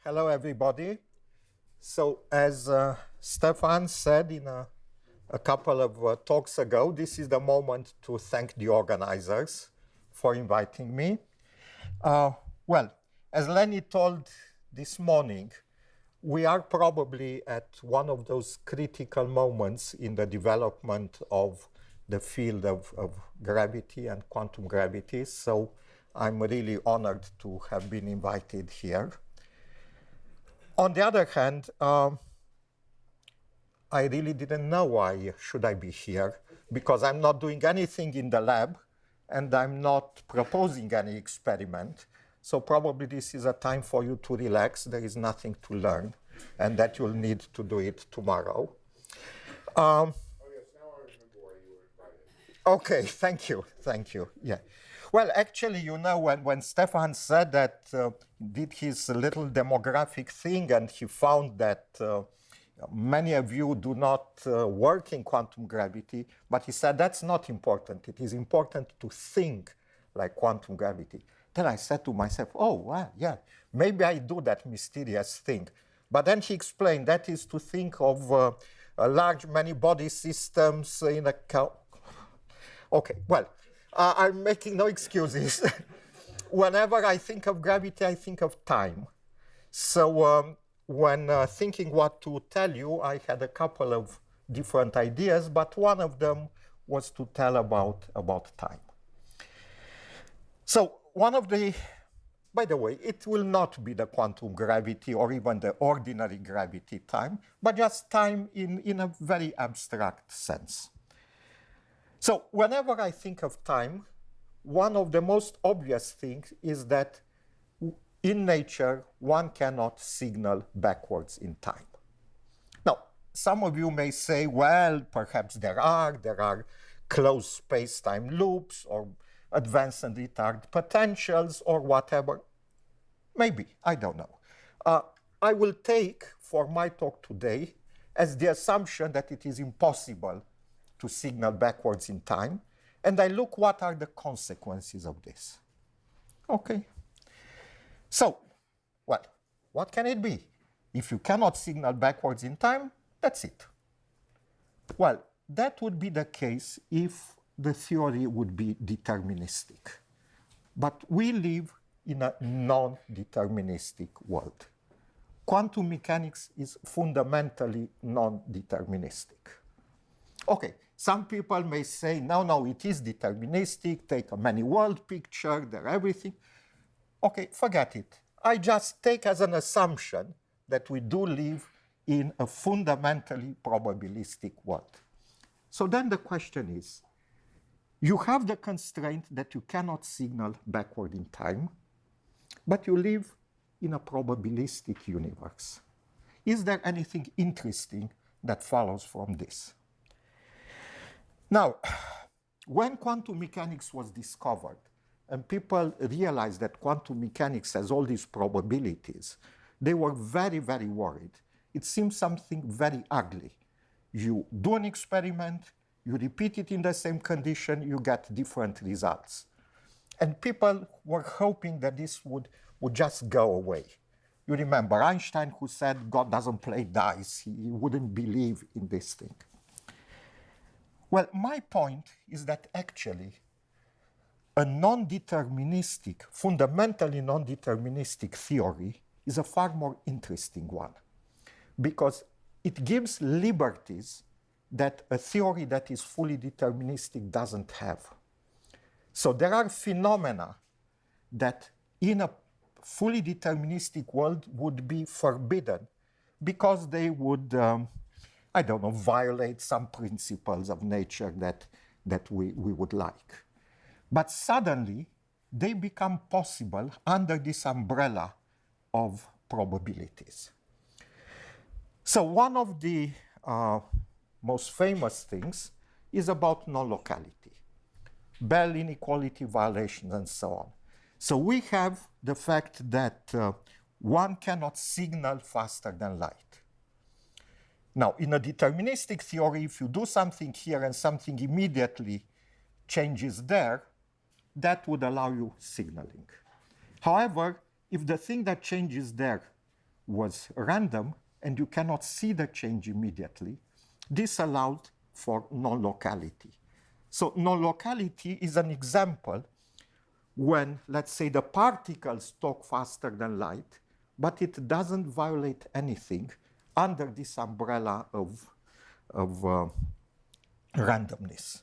Hello, everybody. So, as Stefan said in a couple of talks ago, this is the moment to thank the organizers for inviting me. Well, as Lenny told this morning, we are probably at one of those critical moments in the development of the field of gravity and quantum gravity. So I'm really honored to have been invited here. On the other hand, I really didn't know why should I be here, because I'm not doing anything in the lab and I'm not proposing any experiment. So probably this is a time for you to relax. There is nothing to learn, and that you'll need to do it tomorrow. Oh, yes, now I remember why you were invited. Okay, thank you, yeah. Well, actually, you know, when Stefan said that did his little demographic thing and he found that many of you do not work in quantum gravity, but he said that's not important. It is important to think like quantum gravity. Then I said to myself, oh, well, yeah, maybe I do that mysterious thing. But then he explained that is to think of large many-body systems in a... Okay, well, I'm making no excuses. Whenever I think of gravity, I think of time. So when thinking what to tell you, I had a couple of different ideas, but one of them was to tell about time. So one of the, by the way, it will not be the quantum gravity or even the ordinary gravity time, but just time in a very abstract sense. So whenever I think of time, one of the most obvious things is that in nature, one cannot signal backwards in time. Now, some of you may say, well, perhaps there are closed space-time loops or advanced and retarded potentials or whatever. Maybe, I don't know. I will take for my talk today as the assumption that it is impossible to signal backwards in time, and I look what are the consequences of this. Okay. So, well, what can it be? If you cannot signal backwards in time, that's it. Well, that would be the case if the theory would be deterministic. But we live in a non-deterministic world. Quantum mechanics is fundamentally non-deterministic. Okay, some people may say, no, it is deterministic, take a many-world picture, they're everything. Okay, forget it. I just take as an assumption that we do live in a fundamentally probabilistic world. So then the question is, you have the constraint that you cannot signal backward in time, but you live in a probabilistic universe. Is there anything interesting that follows from this? Now, when quantum mechanics was discovered, and people realized that quantum mechanics has all these probabilities, they were very, very worried. It seems something very ugly. You do an experiment, you repeat it in the same condition, you get different results. And people were hoping that this would just go away. You remember Einstein, who said God doesn't play dice. He wouldn't believe in this thing. Well, my point is that actually a non-deterministic, fundamentally non-deterministic theory is a far more interesting one, because it gives liberties that a theory that is fully deterministic doesn't have. So there are phenomena that in a fully deterministic world would be forbidden because they would, I don't know, violate some principles of nature that we would like. But suddenly, they become possible under this umbrella of probabilities. So one of the most famous things is about non-locality, Bell inequality violations, and so on. So we have the fact that one cannot signal faster than light. Now, in a deterministic theory, if you do something here and something immediately changes there, that would allow you signaling. However, if the thing that changes there was random and you cannot see the change immediately, this allowed for non-locality. So non-locality is an example when, let's say, the particles talk faster than light, but it doesn't violate anything under this umbrella of randomness.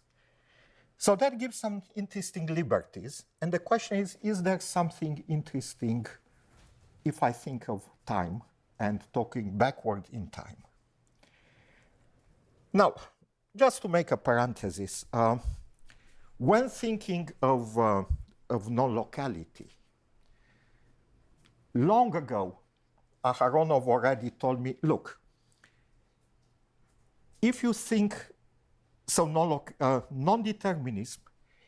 So that gives some interesting liberties. And the question is there something interesting if I think of time and talking backward in time? Now, just to make a parenthesis, when thinking of non-locality, long ago, Aharonov already told me, look, if you think, so non-determinism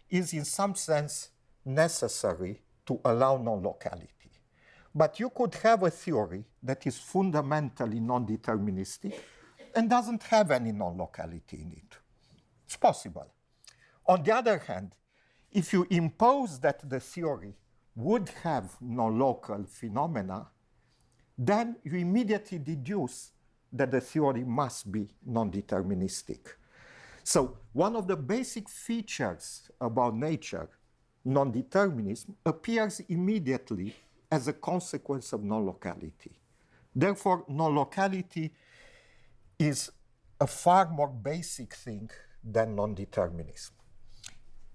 is in some sense necessary to allow non-locality. But you could have a theory that is fundamentally non-deterministic and doesn't have any non-locality in it. It's possible. On the other hand, if you impose that the theory would have non-local phenomena, then you immediately deduce that the theory must be non-deterministic. So one of the basic features about nature, non-determinism, appears immediately as a consequence of non-locality. Therefore, non-locality is a far more basic thing than non-determinism.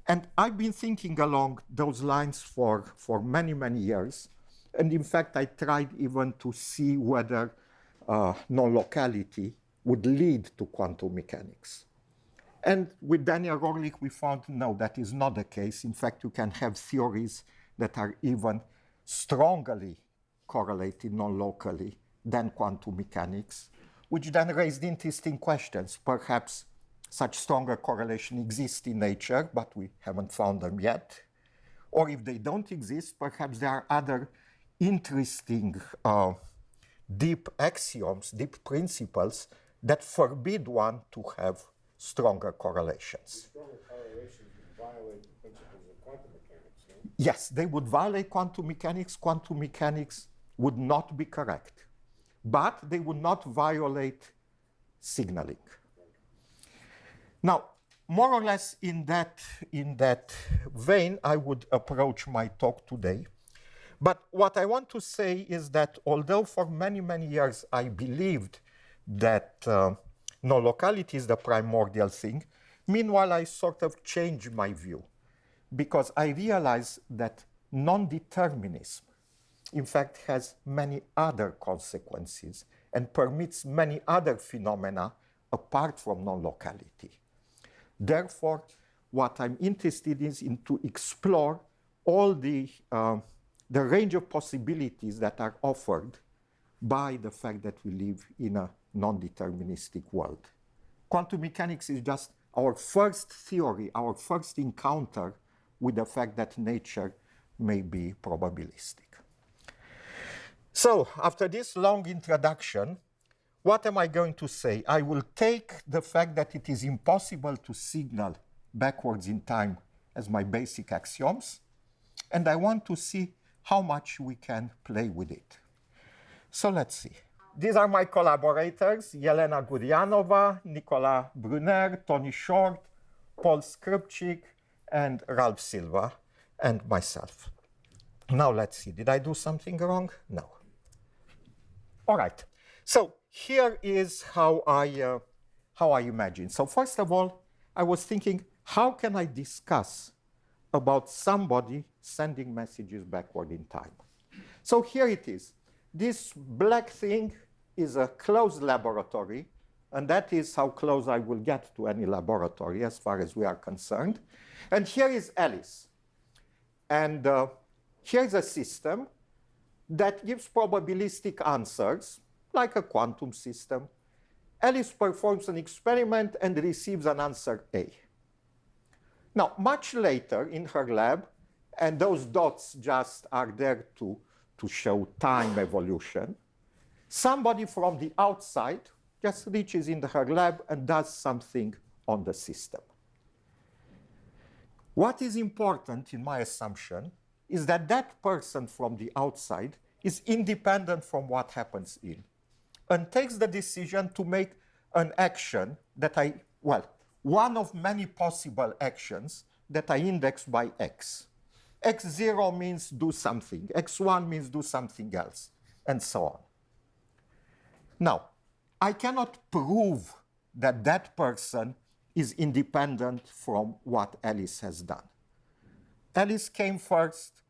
And I've been thinking along those lines for many, many years. And in fact, I tried even to see whether non-locality would lead to quantum mechanics. And with Daniel Rohrlich, we found no, that is not the case. In fact, you can have theories that are even strongly correlated non-locally than quantum mechanics, which then raised interesting questions. Perhaps such stronger correlation exists in nature, but we haven't found them yet. Or if they don't exist, perhaps there are other interesting deep axioms, deep principles that forbid one to have stronger correlations. Stronger correlations would violate the principles of quantum mechanics, no? Yes, they would violate quantum mechanics. Quantum mechanics would not be correct, but they would not violate signaling. Now, more or less in that vein, I would approach my talk today. But what I want to say is that although for many, many years I believed that non-locality is the primordial thing, meanwhile I sort of changed my view because I realized that non-determinism, in fact, has many other consequences and permits many other phenomena apart from non-locality. Therefore, what I'm interested in is to explore all the range of possibilities that are offered by the fact that we live in a non-deterministic world. Quantum mechanics is just our first theory, our first encounter with the fact that nature may be probabilistic. So, after this long introduction, what am I going to say? I will take the fact that it is impossible to signal backwards in time as my basic axioms, and I want to see how much we can play with it. So let's see. These are my collaborators, Jelena Gurianova, Nicola Brunner, Tony Short, Paul Skrupczyk, and Ralph Silva, and myself. Now let's see, did I do something wrong? No. All right, so here is how I imagine. So first of all, I was thinking, how can I discuss about somebody sending messages backward in time? So here it is. This black thing is a closed laboratory, and that is how close I will get to any laboratory as far as we are concerned. And here is Alice. And here's a system that gives probabilistic answers, like a quantum system. Alice performs an experiment and receives an answer A. Now, much later in her lab, and those dots just are there to show time evolution, somebody from the outside just reaches into her lab and does something on the system. What is important in my assumption is that that person from the outside is independent from what happens in, and takes the decision to make an action that one of many possible actions that I index by x. x0 means do something, x1 means do something else, and so on. Now, I cannot prove that that person is independent from what Alice has done. Alice came first,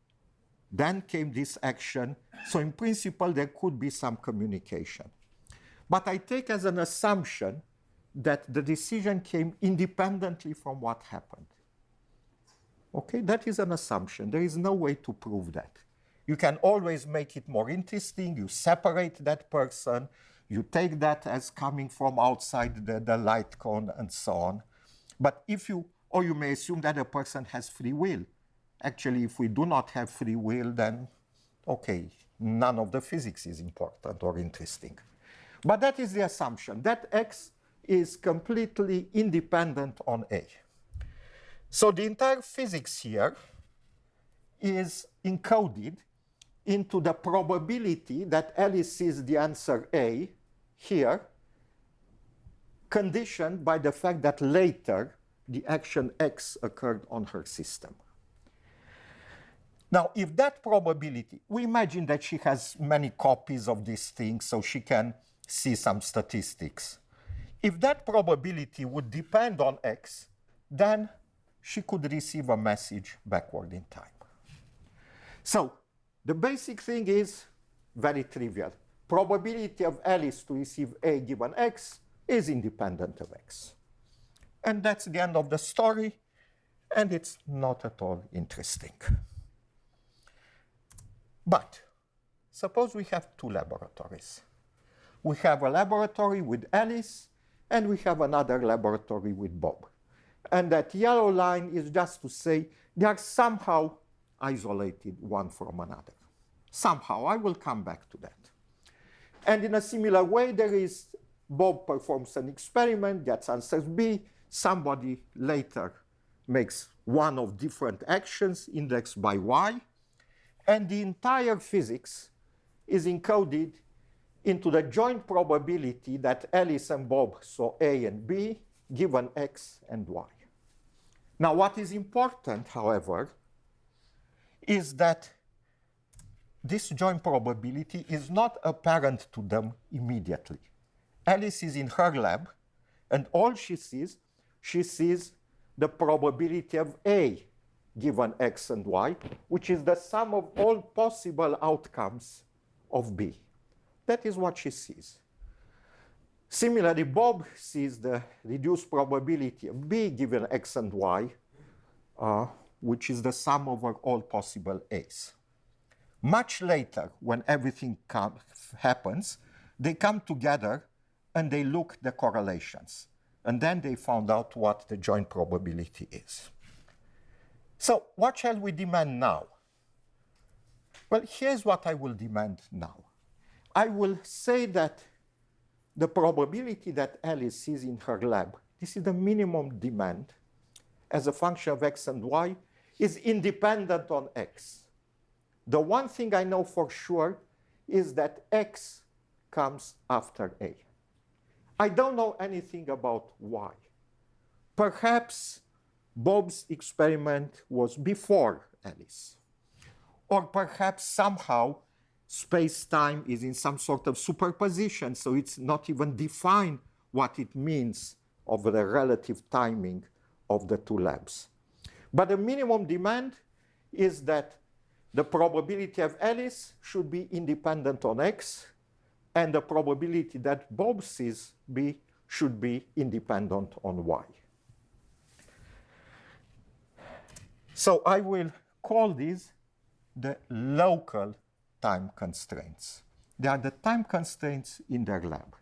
then came this action, so in principle there could be some communication. But I take as an assumption that the decision came independently from what happened. Okay, that is an assumption. There is no way to prove that. You can always make it more interesting. You separate that person. You take that as coming from outside the light cone and so on. But or you may assume that a person has free will. Actually, if we do not have free will, then, okay, none of the physics is important or interesting. But that is the assumption, that x is completely independent on A. So the entire physics here is encoded into the probability that Alice sees the answer A here, conditioned by the fact that later the action X occurred on her system. Now, if that probability, we imagine that she has many copies of this thing, so she can see some statistics. If that probability would depend on X, then she could receive a message backward in time. So the basic thing is very trivial. Probability of Alice to receive A given X is independent of X. And that's the end of the story, and it's not at all interesting. But suppose we have two laboratories. We have a laboratory with Alice, and we have another laboratory with Bob. And that yellow line is just to say they are somehow isolated one from another. Somehow, I will come back to that. And in a similar way, there is Bob performs an experiment, gets answers B, somebody later makes one of different actions indexed by Y, and the entire physics is encoded into the joint probability that Alice and Bob saw A and B given X and Y. Now, what is important, however, is that this joint probability is not apparent to them immediately. Alice is in her lab, and all she sees the probability of A given X and Y, which is the sum of all possible outcomes of B. That is what she sees. Similarly, Bob sees the reduced probability of B given X and Y, which is the sum over all possible A's. Much later, when everything happens, they come together and they look at the correlations. And then they found out what the joint probability is. So what shall we demand now? Well, here's what I will demand now. I will say that the probability that Alice sees in her lab, this is the minimum demand as a function of X and Y, is independent on X. The one thing I know for sure is that X comes after A. I don't know anything about Y. Perhaps Bob's experiment was before Alice. Or perhaps somehow space-time is in some sort of superposition, so it's not even defined what it means of the relative timing of the two labs. But the minimum demand is that the probability of Alice should be independent on X, and the probability that Bob sees B should be independent on Y. So I will call these the local time constraints. They are the time constraints in their lab.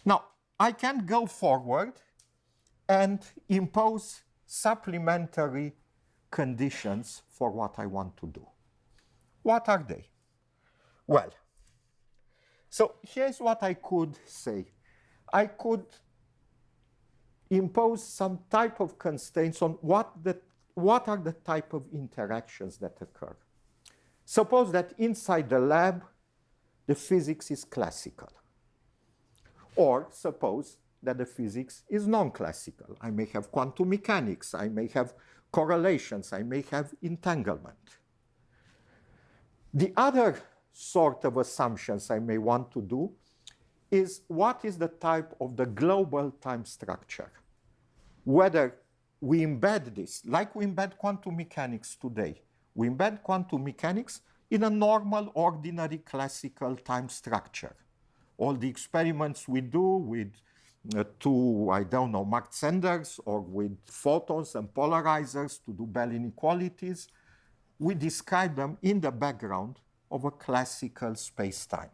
Now, I can go forward and impose supplementary conditions for what I want to do. What are they? Well, so here's what I could say. I could impose some type of constraints on what are the type of interactions that occur. Suppose that inside the lab, the physics is classical. Or suppose that the physics is non-classical. I may have quantum mechanics, I may have correlations, I may have entanglement. The other sort of assumptions I may want to do is what is the type of the global time structure? Whether we embed this, like we embed quantum mechanics today, we embed quantum mechanics in a normal, ordinary, classical time structure. All the experiments we do with two, I don't know, Mach senders or with photons and polarizers to do Bell inequalities, we describe them in the background of a classical space-time.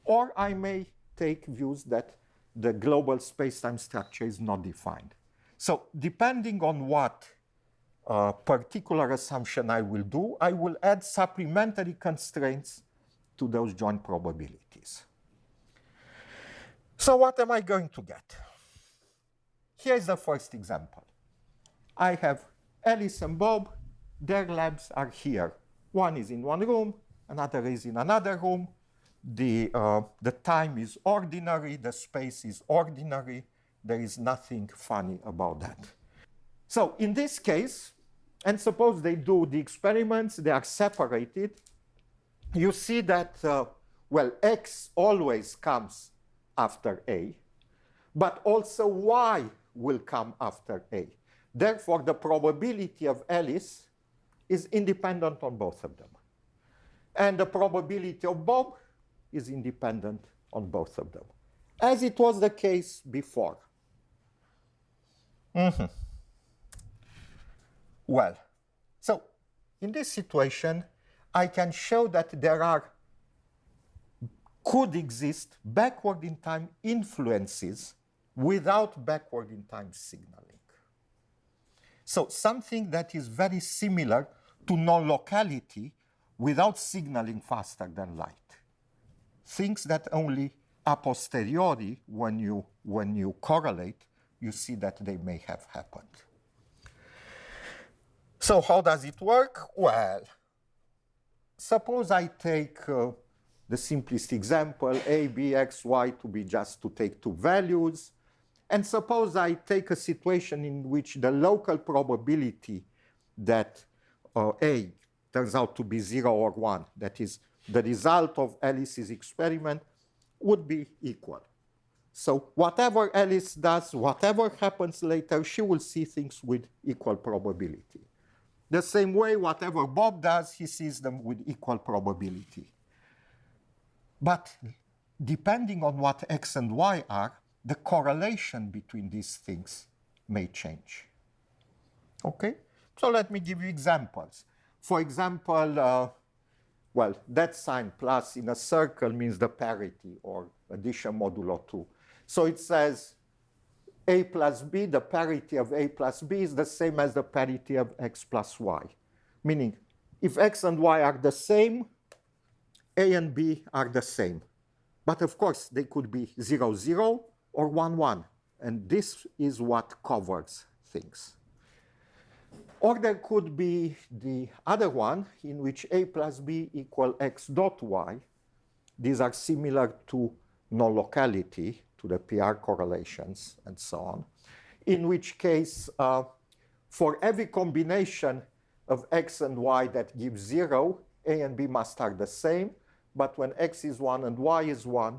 Or I may take views that the global space-time structure is not defined. So depending on what particular assumption I will do, I will add supplementary constraints to those joint probabilities. So what am I going to get? Here's the first example. I have Alice and Bob. Their labs are here. One is in one room, another is in another room. The time is ordinary, the space is ordinary. There is nothing funny about that. So in this case, and suppose they do the experiments, they are separated, you see that, well, X always comes after A, but also Y will come after A. Therefore, the probability of Alice is independent on both of them. And the probability of Bob is independent on both of them, as it was the case before. Well, so in this situation, I can show that there could exist backward in time influences without backward in time signaling. So something that is very similar to non-locality without signaling faster than light. Things that only a posteriori, when you correlate, you see that they may have happened. So how does it work? Well, suppose I take the simplest example, A, B, X, Y, to be just to take two values. And suppose I take a situation in which the local probability that A turns out to be 0 or 1, that is, the result of Alice's experiment, would be equal. So whatever Alice does, whatever happens later, she will see things with equal probability. The same way, whatever Bob does, he sees them with equal probability. But depending on what X and Y are, the correlation between these things may change. Okay? So let me give you examples. For example, well, that sign plus in a circle means the parity or addition modulo 2. So it says A plus B, the parity of A plus B is the same as the parity of X plus Y. Meaning, if X and Y are the same, A and B are the same. But of course, they could be 0, 0 or 1, 1. And this is what covers things. Or there could be the other one in which A plus B equal X dot Y. These are similar to non-locality, to the PR correlations and so on. In which case, for every combination of X and Y that gives 0, A and B must are the same. But when X is 1 and Y is 1,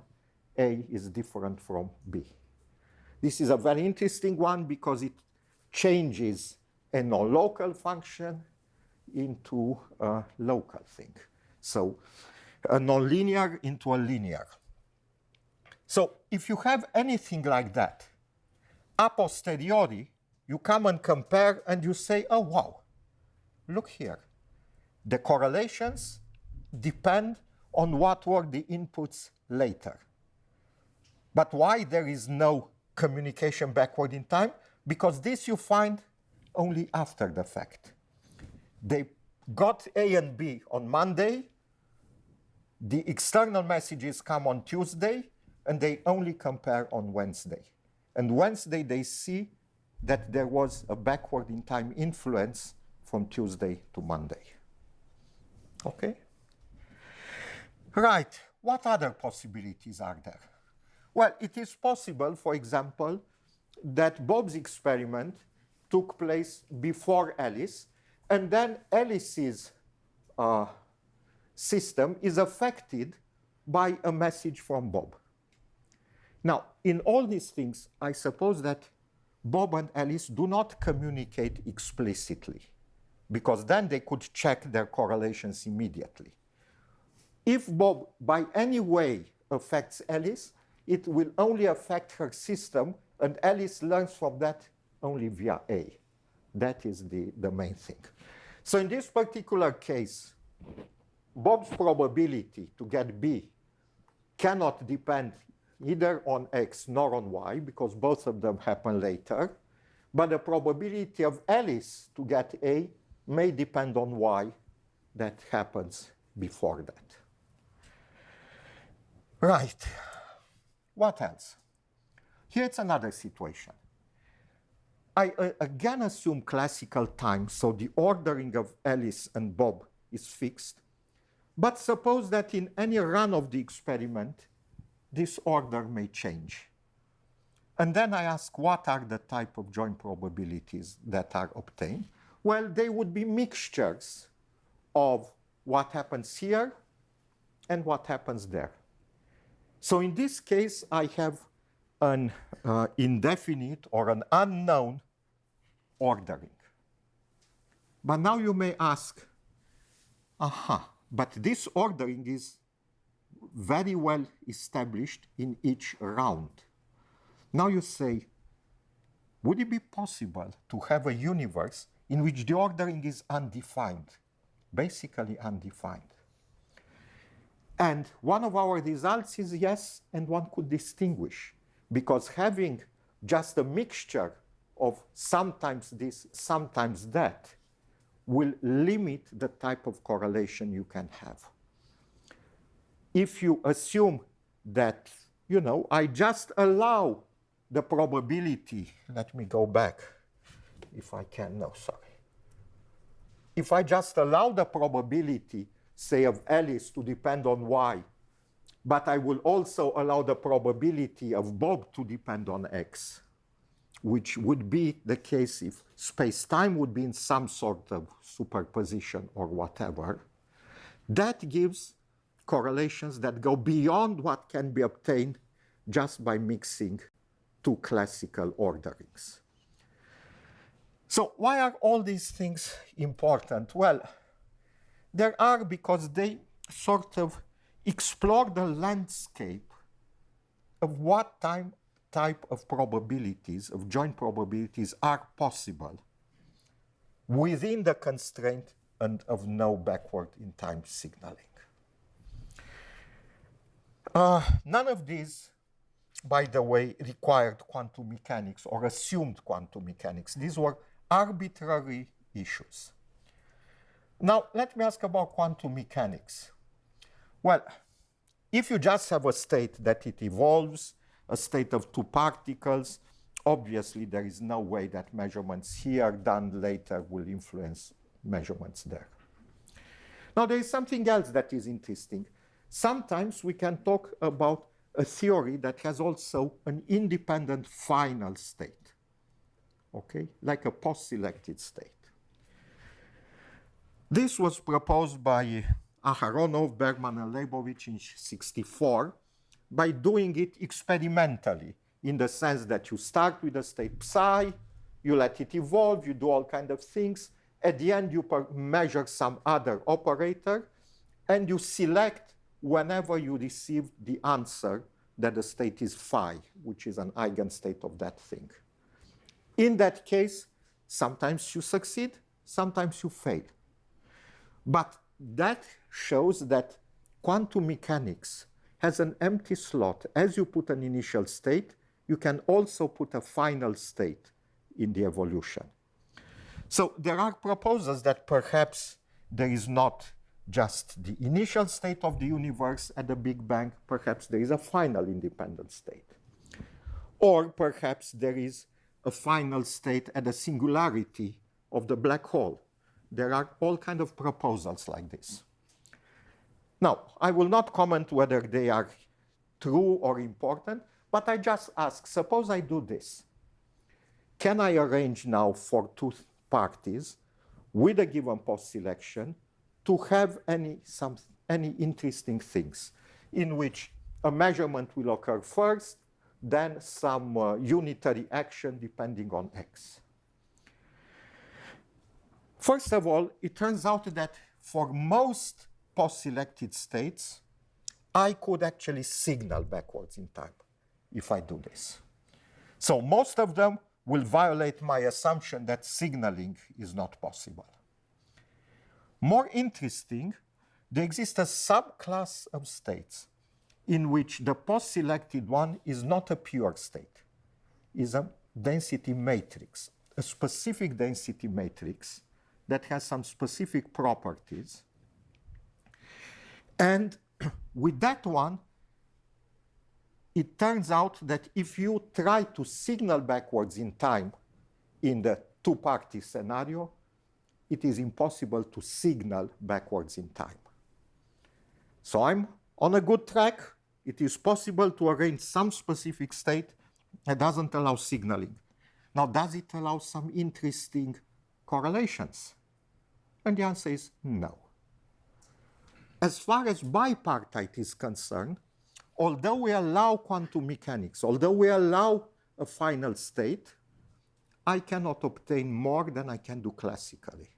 A is different from B. This is a very interesting one because it changes a non-local function into a local thing. So a nonlinear into a linear. So if you have anything like that, a posteriori, you come and compare and you say, oh, wow, look here. The correlations depend on what were the inputs later. But why there is no communication backward in time? Because this you find only after the fact. They got A and B on Monday, the external messages come on Tuesday, and they only compare on Wednesday. And Wednesday they see that there was a backward in time influence from Tuesday to Monday. Okay? Right. What other possibilities are there? Well, it is possible, for example, that Bob's experiment took place before Alice, and then Alice's system is affected by a message from Bob. Now, in all these things, I suppose that Bob and Alice do not communicate explicitly, because then they could check their correlations immediately. If Bob by any way affects Alice, it will only affect her system, and Alice learns from that only via A. That is the main thing. So in this particular case, Bob's probability to get B cannot depend either on X nor on Y, because both of them happen later. But the probability of Alice to get A may depend on Y that happens before that. Right. What else? Here's another situation. I again assume classical time, so the ordering of Alice and Bob is fixed. But suppose that in any run of the experiment, this order may change. And then I ask, what are the type of joint probabilities that are obtained? Well, they would be mixtures of what happens here and what happens there. So in this case, I have an indefinite or an unknown ordering. But now you may ask, but this ordering is very well established in each round. Now you say, would it be possible to have a universe in which the ordering is undefined, basically undefined? And one of our results is yes, and one could distinguish, because having just a mixture of sometimes this, sometimes that, will limit the type of correlation you can have. If you assume that, I just allow the probability, let me go back, if I can, no, sorry. If I just allow the probability, say, of Alice to depend on Y, but I will also allow the probability of Bob to depend on X, which would be the case if space-time would be in some sort of superposition or whatever, that gives correlations that go beyond what can be obtained just by mixing two classical orderings. So why are all these things important? Well, there are because they sort of explore the landscape of what type of probabilities, of joint probabilities, are possible within the constraint and of no backward in time signaling. None of these, by the way, required quantum mechanics or assumed quantum mechanics. These were arbitrary issues. Now, let me ask about quantum mechanics. Well, if you just have a state that it evolves, a state of two particles, obviously there is no way that measurements here done later will influence measurements there. Now, there is something else that is interesting. Sometimes we can talk about a theory that has also an independent final state, okay, like a post-selected state. This was proposed by Aharonov, Bergman, and Leibovich in 1964 by doing it experimentally, in the sense that you start with the state psi, you let it evolve, you do all kinds of things. At the end, you measure some other operator, and you select whenever you receive the answer that the state is phi, which is an eigenstate of that thing. In that case, sometimes you succeed, sometimes you fail. But that shows that quantum mechanics has an empty slot. As you put an initial state, you can also put a final state in the evolution. So there are proposals that perhaps there is not just the initial state of the universe at the Big Bang, perhaps there is a final independent state. Or perhaps there is a final state at the singularity of the black hole. There are all kinds of proposals like this. Now, I will not comment whether they are true or important, but I just ask, suppose I do this. Can I arrange now for two parties with a given post-selection to have any interesting things in which a measurement will occur first, then some unitary action depending on x? First of all, it turns out that for most post-selected states, I could actually signal backwards in time if I do this. So most of them will violate my assumption that signaling is not possible. More interesting, there exists a subclass of states in which the post-selected one is not a pure state, is a density matrix, a specific density matrix that has some specific properties. And with that one, it turns out that if you try to signal backwards in time in the two-party scenario, it is impossible to signal backwards in time. So I'm on a good track. It is possible to arrange some specific state that doesn't allow signaling. Now, does it allow some interesting correlations? And the answer is no. As far as bipartite is concerned, although we allow quantum mechanics, although we allow a final state, I cannot obtain more than I can do classically.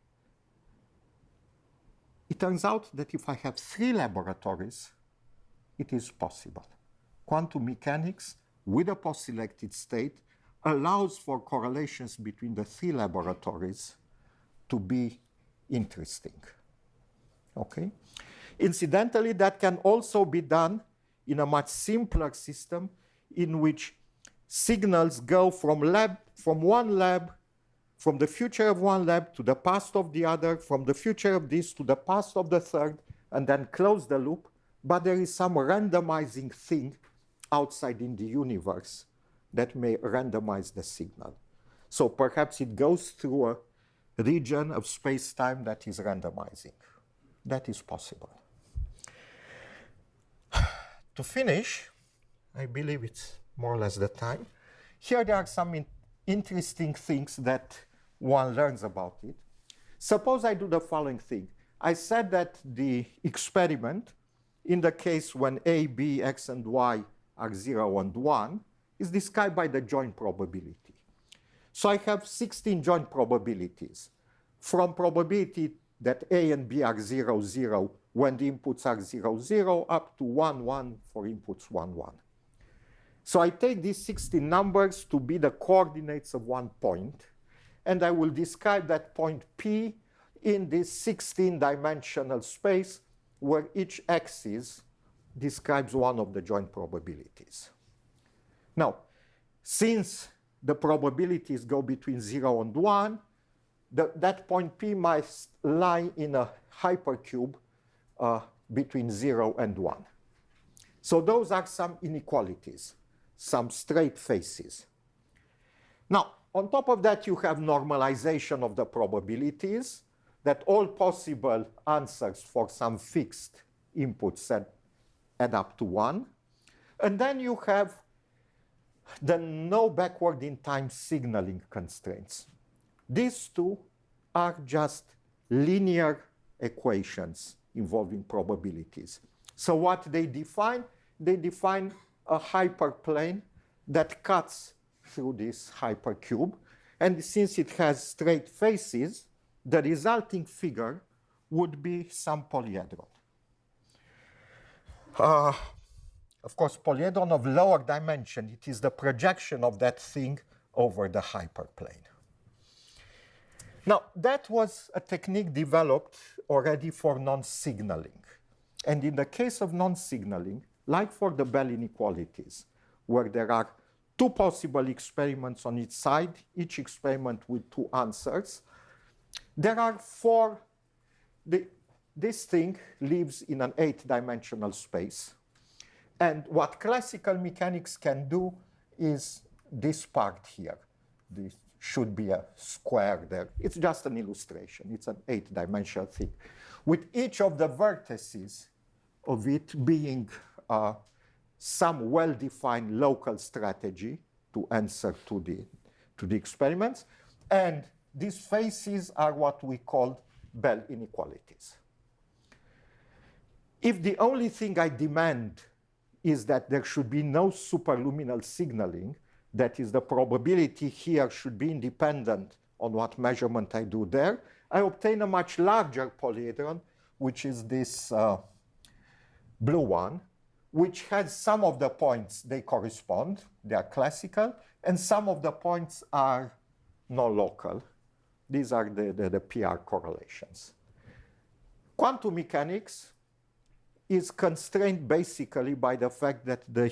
It turns out that if I have 3 laboratories, it is possible. Quantum mechanics with a post-selected state allows for correlations between the 3 laboratories to be interesting. Okay? Incidentally, that can also be done in a much simpler system in which signals go from one lab, from the future of one lab to the past of the other, from the future of this to the past of the third, and then close the loop. But there is some randomizing thing outside in the universe that may randomize the signal. So perhaps it goes through a region of space-time that is randomizing. That is possible. To finish, I believe it's more or less the time. Here there are some interesting things that one learns about it. Suppose I do the following thing. I said that the experiment, in the case when A, B, X, and Y are 0 and 1, is described by the joint probability. So I have 16 joint probabilities. From probability that A and B are 0, 0 when the inputs are 0, 0, up to 1, 1 for inputs 1, 1. So I take these 16 numbers to be the coordinates of one point, and I will describe that point P in this 16-dimensional space where each axis describes one of the joint probabilities. Now, since the probabilities go between 0 and 1, that point P must lie in a hypercube between 0 and 1. So those are some inequalities, some straight faces. Now, on top of that, you have normalization of the probabilities, that all possible answers for some fixed inputs add up to 1. And then you have the no backward in time signaling constraints. These two are just linear equations involving probabilities. So what they define a hyperplane that cuts through this hypercube. And since it has straight faces, the resulting figure would be some polyhedron. Of course, polyhedron of lower dimension, it is the projection of that thing over the hyperplane. Now, that was a technique developed already for non-signaling. And in the case of non-signaling, like for the Bell inequalities, where there are 2 possible experiments on each side, each experiment with 2 answers, there are 4. This thing lives in an 8-dimensional space. And what classical mechanics can do is this part here. This should be a square there. It's just an illustration. It's an 8-dimensional thing. With each of the vertices of it being some well-defined local strategy to answer to the experiments. And these phases are what we call Bell inequalities. If the only thing I demand is that there should be no superluminal signaling, that is, the probability here should be independent on what measurement I do there, I obtain a much larger polyhedron, which is this blue one, which has some of the points, they correspond, they are classical, and some of the points are non-local. These are the PR correlations. Quantum mechanics is constrained basically by the fact that the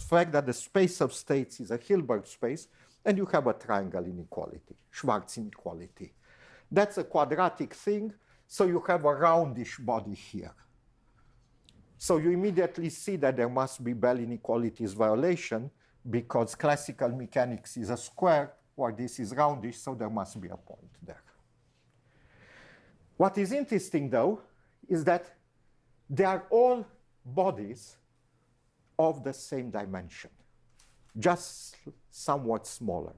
fact that the space of states is a Hilbert space, and you have a triangle inequality, Schwarz inequality. That's a quadratic thing, so you have a roundish body here. So you immediately see that there must be Bell inequalities violation, because classical mechanics is a square, or this is roundish, so there must be a point there. What is interesting, though, is that they are all bodies of the same dimension, just somewhat smaller.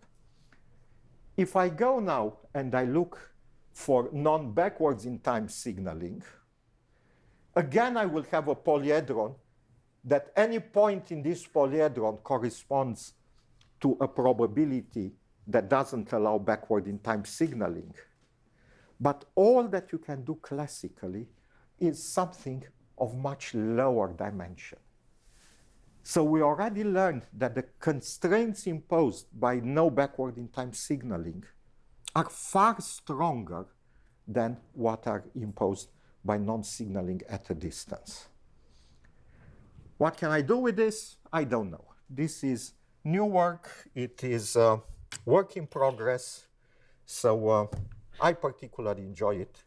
If I go now and I look for non-backwards in time signaling, again, I will have a polyhedron that any point in this polyhedron corresponds to a probability that doesn't allow backward in time signaling. But all that you can do classically is something of much lower dimension. So we already learned that the constraints imposed by no backward in time signaling are far stronger than what are imposed by non-signaling at a distance. What can I do with this? I don't know. This is new work. It is work in progress. So I particularly enjoy it.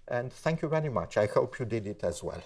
And thank you very much. I hope you did it as well.